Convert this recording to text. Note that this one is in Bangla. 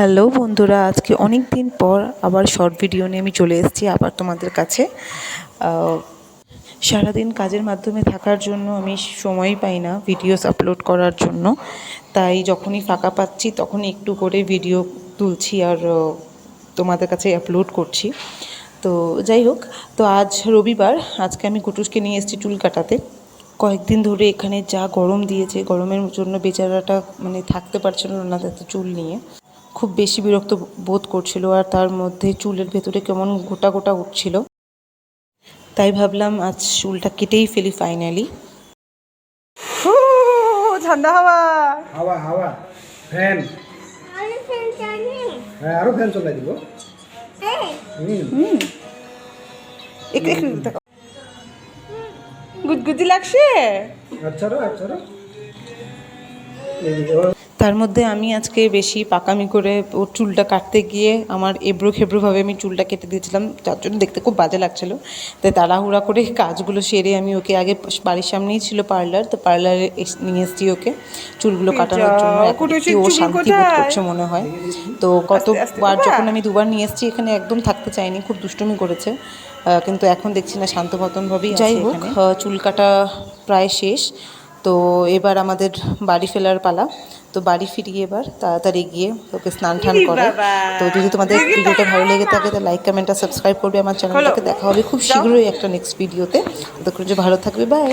হ্যালো বন্ধুরা, আজকে অনেক দিন পর আবার শর্ট ভিডিও নিয়ে আমি চলে এসেছি আবার তোমাদের কাছে। সারাদিন কাজের মাধ্যমে থাকার জন্য আমি সময়ই পাই না ভিডিওস আপলোড করার জন্য, তাই যখনই ফাঁকা পাচ্ছি তখনই একটু করে ভিডিও তুলছি আর তোমাদের কাছে আপলোড করছি। তো যাই হোক, তো আজ রবিবার, আজকে আমি কুটুসকে নিয়ে এসেছি চুল কাটাতে। কয়েকদিন ধরে এখানে যা গরম দিয়েছে, গরমের জন্য বেচারাটা মানে থাকতে পারছিল না তাতে চুল নিয়ে, খুব বেশি বিরক্ত বোধ করছিল আর তার মধ্যে চুলের ভেতরে কেমন গোটা গোটা উঠছিল। তাই ভাবলাম আজ চুলটা কেটেই ফেলি ফাইনালি। ঠান্ডা হাওয়া হাওয়া হাওয়া ফ্যান, হ্যাঁ আরো ফ্যান চলাই দিব। গুদগুদি লাগছে। আচ্ছা তার মধ্যে আমি আজকে বেশি পাকামি করে ওর চুলটা কাটতে গিয়ে আমার এবড়ো খেবড়োভাবে আমি চুলটা কেটে দিয়েছিলাম, যার জন্য দেখতে খুব বাজে লাগছিলো। তাই তাড়াহুড়া করে কাজগুলো সেরে আমি ওকে আগে, বাড়ির সামনেই ছিল পার্লার, তো পার্লারে নিয়ে এসেছি ওকে চুলগুলো কাটানোর জন্য। ও শান্তি বোধ করছে মনে হয়। তো কতবার যখন আমি দুবার নিয়ে এসেছি এখানে একদম থাকতে চাইনি, খুব দুষ্টুমি করেছে, কিন্তু এখন দেখছি না শান্ত মতনভাবেই। যাই হোক, চুল কাটা প্রায় শেষ, তো এবার আমাদের বাড়ি ফেরার পালা। তো বাড়ি ফিরিয়ে এবার তাড়াতাড়ি গিয়ে ওকে স্নান টান করে। তো যদি তোমাদের ভিডিওটা ভালো লেগে থাকে তো লাইক কমেন্ট আর সাবস্ক্রাইব করবে আমার চ্যানেলটাকে। দেখা হবে খুব শীঘ্রই একটা নেক্সট ভিডিওতে। ততক্ষণ যে ভালো থাকবে, বাই।